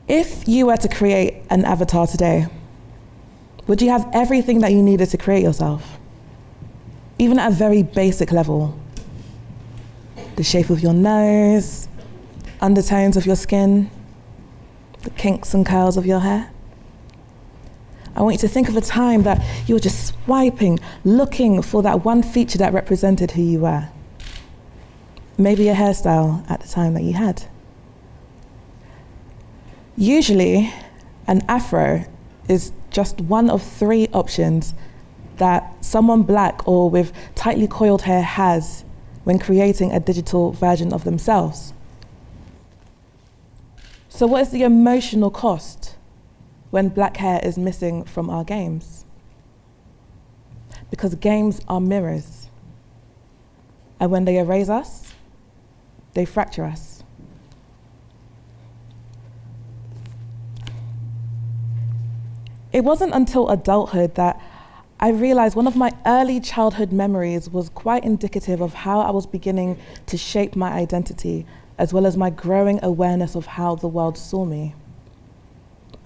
If you were to create an avatar today, would you have everything that you needed to create yourself? Even at a very basic level. The shape of your nose, undertones of your skin, the kinks and curls of your hair. I want you to think of a time that you were just swiping, looking for that one feature that represented who you were. Maybe a hairstyle at the time that you had. Usually, an afro is just one of 3 options that someone black or with tightly coiled hair has when creating a digital version of themselves. So what is the emotional cost when black hair is missing from our games? Because games are mirrors. And when they erase us, they fracture us. It wasn't until adulthood that I realized one of my early childhood memories was quite indicative of how I was beginning to shape my identity, as well as my growing awareness of how the world saw me.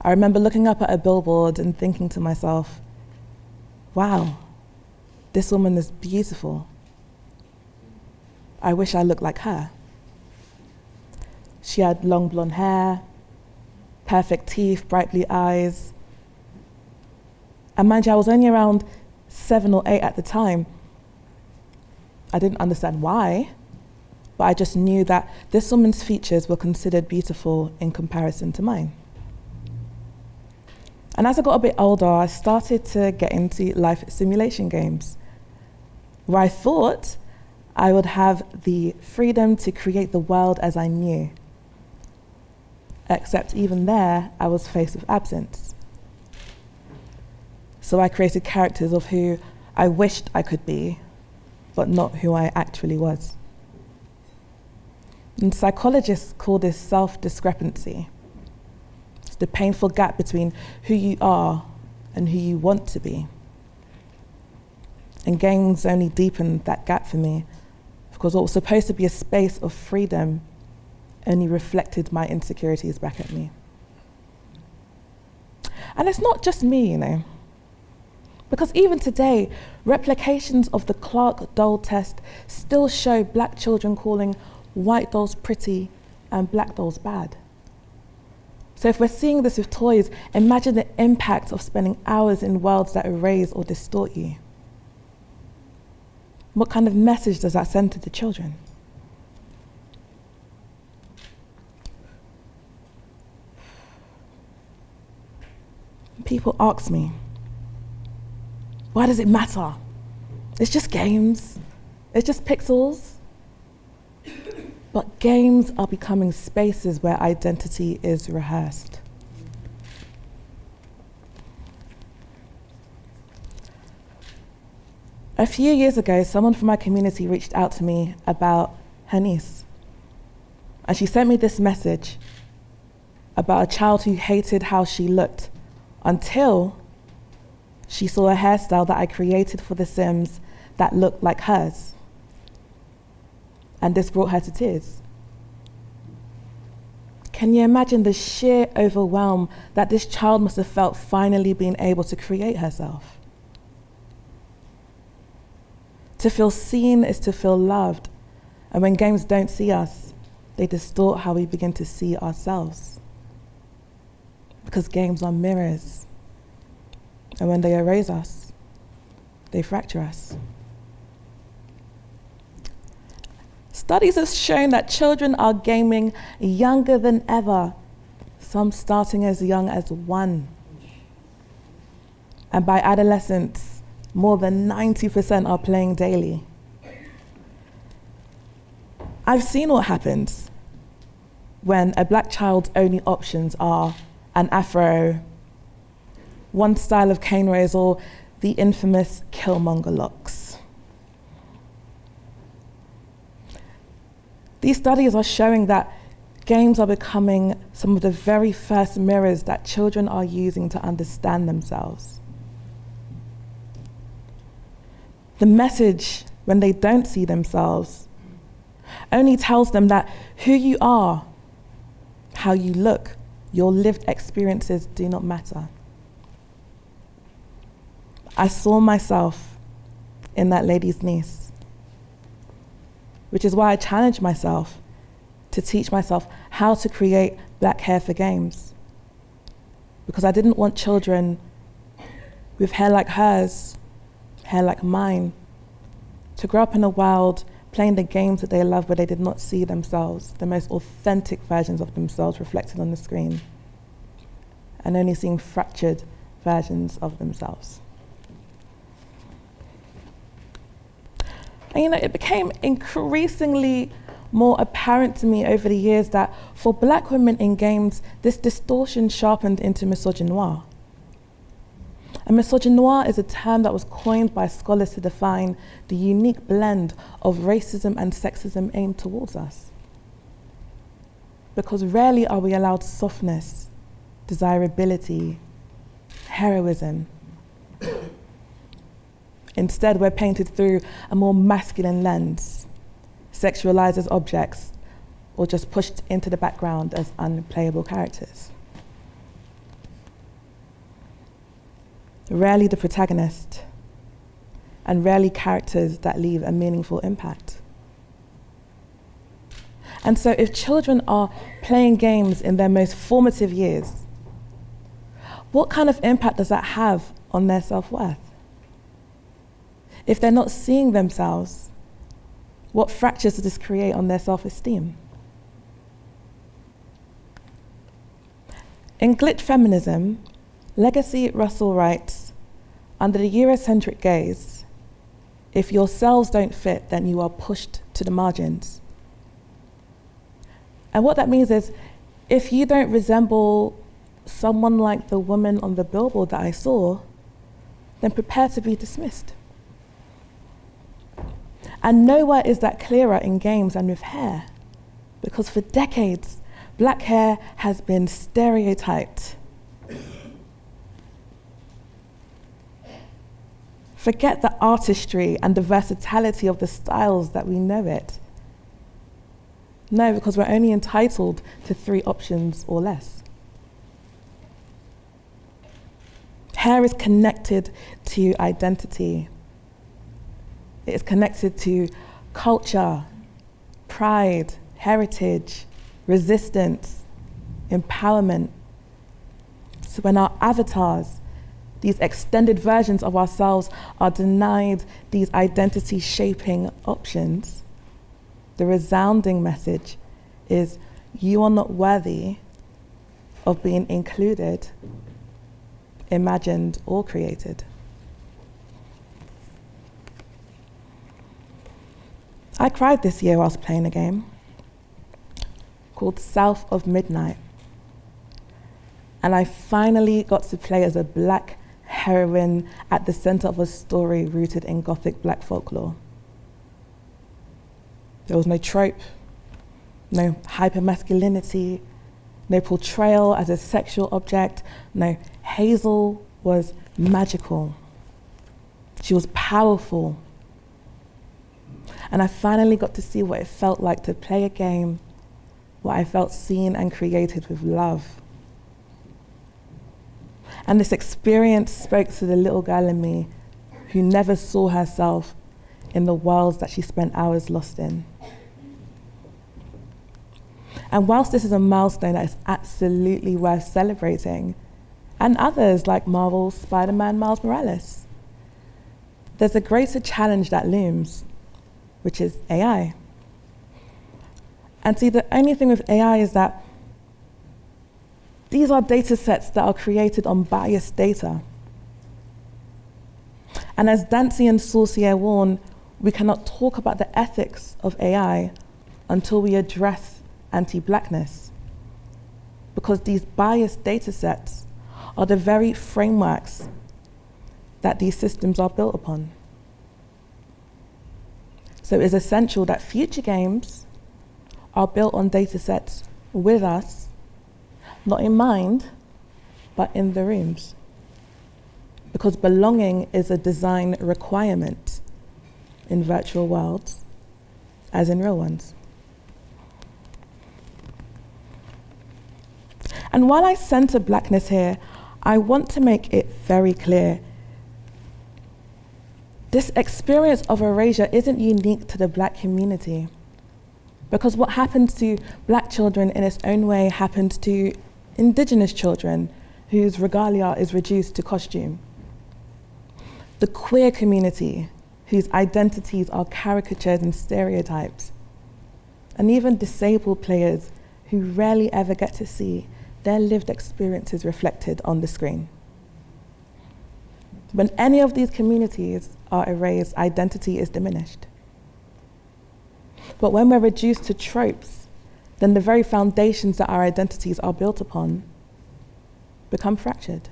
I remember looking up at a billboard and thinking to myself, wow, this woman is beautiful. I wish I looked like her. She had long blonde hair, perfect teeth, bright blue eyes. And mind you, I was only around 7 or 8 at the time. I didn't understand why, but I just knew that this woman's features were considered beautiful in comparison to mine. And as I got a bit older, I started to get into life simulation games, where I thought I would have the freedom to create the world as I knew. Except even there, I was faced with absence. So I created characters of who I wished I could be, but not who I actually was. And psychologists call this self-discrepancy. It's the painful gap between who you are and who you want to be. And games only deepened that gap for me, because what was supposed to be a space of freedom only reflected my insecurities back at me. And it's not just me, you know. Because even today, replications of the Clark doll test still show black children calling white dolls pretty and black dolls bad. So if we're seeing this with toys, imagine the impact of spending hours in worlds that erase or distort you. What kind of message does that send to the children? People ask me, why does it matter? It's just games. It's just pixels. But games are becoming spaces where identity is rehearsed. A few years ago, someone from my community reached out to me about her niece. And she sent me this message about a child who hated how she looked until she saw a hairstyle that I created for The Sims that looked like hers. And this brought her to tears. Can you imagine the sheer overwhelm that this child must have felt finally being able to create herself? To feel seen is to feel loved. And when games don't see us, they distort how we begin to see ourselves. Because games are mirrors. And when they erase us, they fracture us. Studies have shown that children are gaming younger than ever, some starting as young as 1. And by adolescence, more than 90% are playing daily. I've seen what happens when a black child's only options are an afro, one style of cane raise, or the infamous Killmonger locks. These studies are showing that games are becoming some of the very first mirrors that children are using to understand themselves. The message, when they don't see themselves, only tells them that who you are, how you look, Your lived experiences do not matter. I saw myself in that lady's niece, which is why I challenged myself to teach myself how to create black hair for games. Because I didn't want children with hair like hers, hair like mine, to grow up in a world playing the games that they love where they did not see themselves, the most authentic versions of themselves reflected on the screen, and only seeing fractured versions of themselves. And it became increasingly more apparent to me over the years that for black women in games, this distortion sharpened into misogynoir. And misogynoir is a term that was coined by scholars to define the unique blend of racism and sexism aimed towards us. Because rarely are we allowed softness, desirability, heroism. Instead, we're painted through a more masculine lens, sexualized as objects, or just pushed into the background as unplayable characters. Rarely the protagonist, and rarely characters that leave a meaningful impact. And so if children are playing games in their most formative years, what kind of impact does that have on their self-worth? If they're not seeing themselves, what fractures does this create on their self-esteem? In Glitch Feminism, Legacy Russell writes, under the Eurocentric gaze, if your cells don't fit, then you are pushed to the margins. And what that means is, if you don't resemble someone like the woman on the billboard that I saw, then prepare to be dismissed. And nowhere is that clearer in games than with hair, because for decades, black hair has been stereotyped. Forget the artistry and the versatility of the styles that we know it. No, because we're only entitled to 3 options or less. Hair is connected to identity. It is connected to culture, pride, heritage, resistance, empowerment. So when our avatars, these extended versions of ourselves, are denied these identity-shaping options, the resounding message is, you are not worthy of being included, imagined, or created. I cried this year whilst playing a game called South of Midnight. And I finally got to play as a black heroine at the center of a story rooted in Gothic black folklore. There was no trope, no hypermasculinity, no portrayal as a sexual object. No, Hazel was magical. She was powerful. And I finally got to see what it felt like to play a game where I felt seen and created with love. And this experience spoke to the little girl in me who never saw herself in the worlds that she spent hours lost in. And whilst this is a milestone that is absolutely worth celebrating, and others like Marvel's Spider-Man Miles Morales, there's a greater challenge that looms, which is AI. And see, the only thing with AI is that these are data sets that are created on biased data. And as Dancy and Saucier warn, we cannot talk about the ethics of AI until we address anti-blackness, because these biased data sets are the very frameworks that these systems are built upon. So it's essential that future games are built on data sets with us, not in mind, but in the rooms. Because belonging is a design requirement in virtual worlds, as in real ones. And while I center blackness here, I want to make it very clear. This experience of erasure isn't unique to the black community, because what happens to black children in its own way happens to indigenous children whose regalia is reduced to costume. The queer community, whose identities are caricatured and stereotyped, and even disabled players who rarely ever get to see their lived experiences reflected on the screen. When any of these communities are erased, identity is diminished. But when we're reduced to tropes, then the very foundations that our identities are built upon become fractured.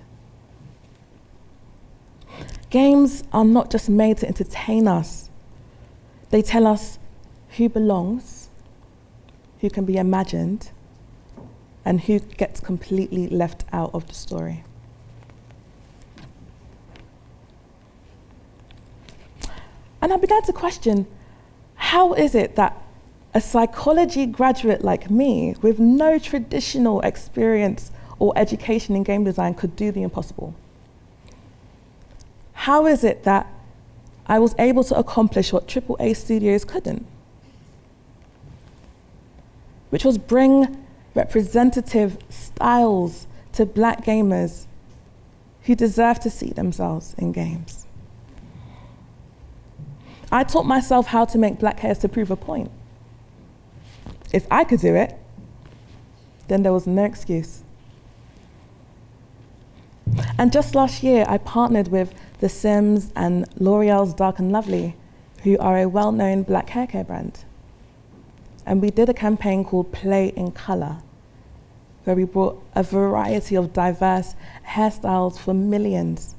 Games are not just made to entertain us. They tell us who belongs, who can be imagined, and who gets completely left out of the story. And I began to question, how is it that a psychology graduate like me, with no traditional experience or education in game design, could do the impossible? How is it that I was able to accomplish what AAA studios couldn't? Which was bring representative styles to black gamers who deserve to see themselves in games. I taught myself how to make black hairs to prove a point. If I could do it, then there was no excuse. And just last year, I partnered with The Sims and L'Oreal's Dark and Lovely, who are a well-known black hair care brand. And we did a campaign called Play in Color, where we brought a variety of diverse hairstyles for millions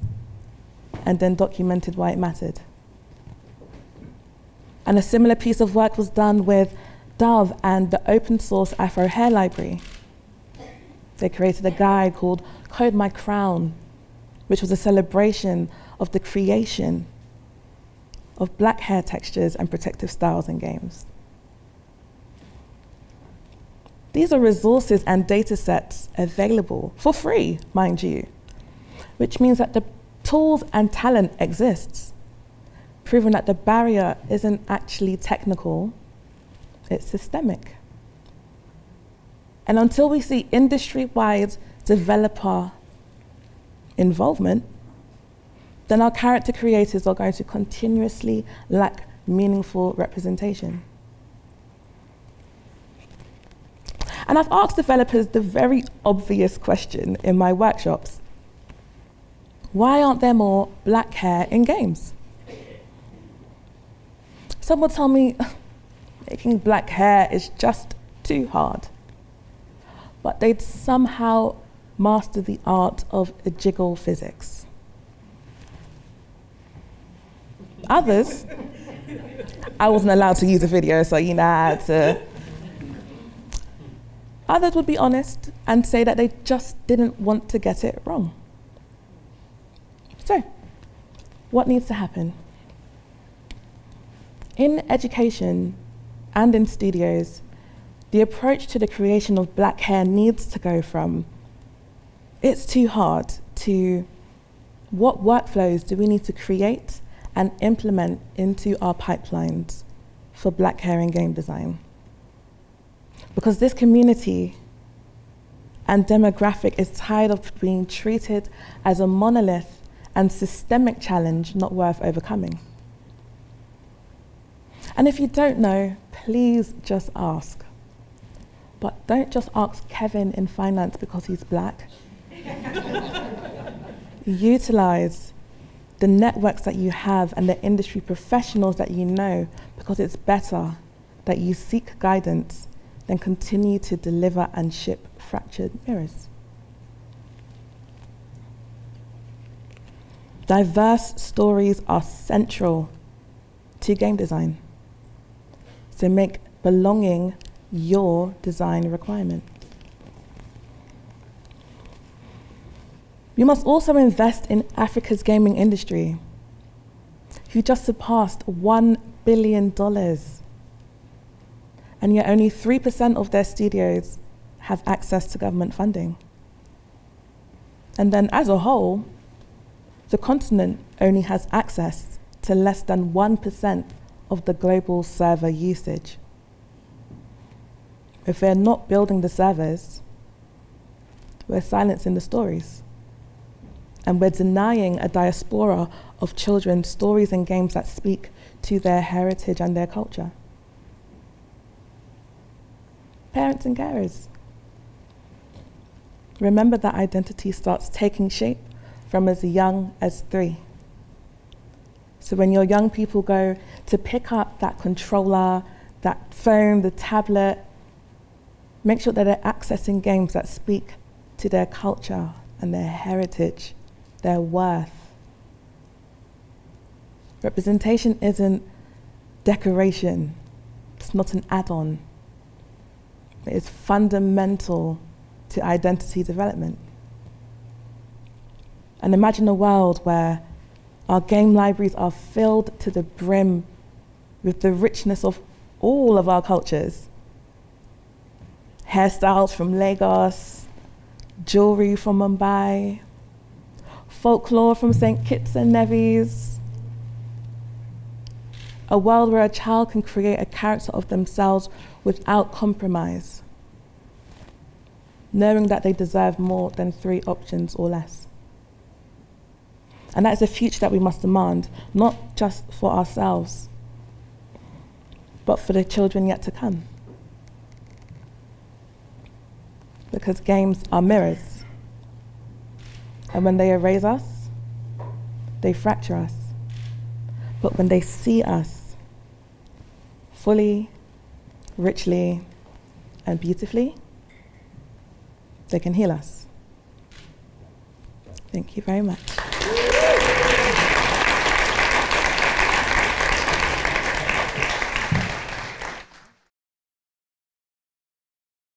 and then documented why it mattered. And a similar piece of work was done with Dove and the open source Afro Hair Library. They created a guide called Code My Crown, which was a celebration of the creation of black hair textures and protective styles in games. These are resources and data sets available for free, mind you, which means that the tools and talent exists, proving that the barrier isn't actually technical, it's systemic. And until we see industry-wide developer involvement, then our character creators are going to continuously lack meaningful representation. And I've asked developers the very obvious question in my workshops: why aren't there more black hair in games? Some will tell me making black hair is just too hard, but they'd somehow master the art of jiggle physics. Others, I wasn't allowed to use a video, so I had to. Others would be honest and say that they just didn't want to get it wrong. So, what needs to happen? In education and in studios, the approach to the creation of black hair needs to go from it's too hard to what workflows do we need to create and implement into our pipelines for black hair in game design. Because this community and demographic is tired of being treated as a monolith and systemic challenge not worth overcoming. And if you don't know, please just ask. But don't just ask Kevin in finance because he's black. Utilize the networks that you have and the industry professionals that you know, because it's better that you seek guidance than continue to deliver and ship fractured mirrors. Diverse stories are central to game design. So make belonging your design requirement. You must also invest in Africa's gaming industry, who just surpassed $1 billion. And yet only 3% of their studios have access to government funding. And then as a whole, the continent only has access to less than 1% of the global server usage. If we're not building the servers, we're silencing the stories. And we're denying a diaspora of children stories and games that speak to their heritage and their culture. Parents and carers, remember that identity starts taking shape from as young as 3. So when your young people go to pick up that controller, that phone, the tablet, make sure that they're accessing games that speak to their culture and their heritage, their worth. Representation isn't decoration. It's not an add-on. It is fundamental to identity development. And imagine a world where our game libraries are filled to the brim with the richness of all of our cultures. Hairstyles from Lagos, jewelry from Mumbai, folklore from St. Kitts and Nevis. A world where a child can create a character of themselves without compromise, knowing that they deserve more than 3 options or less. And that is a future that we must demand, not just for ourselves, but for the children yet to come. Because games are mirrors. And when they erase us, they fracture us. But when they see us fully, richly, and beautifully, they can heal us. Thank you very much.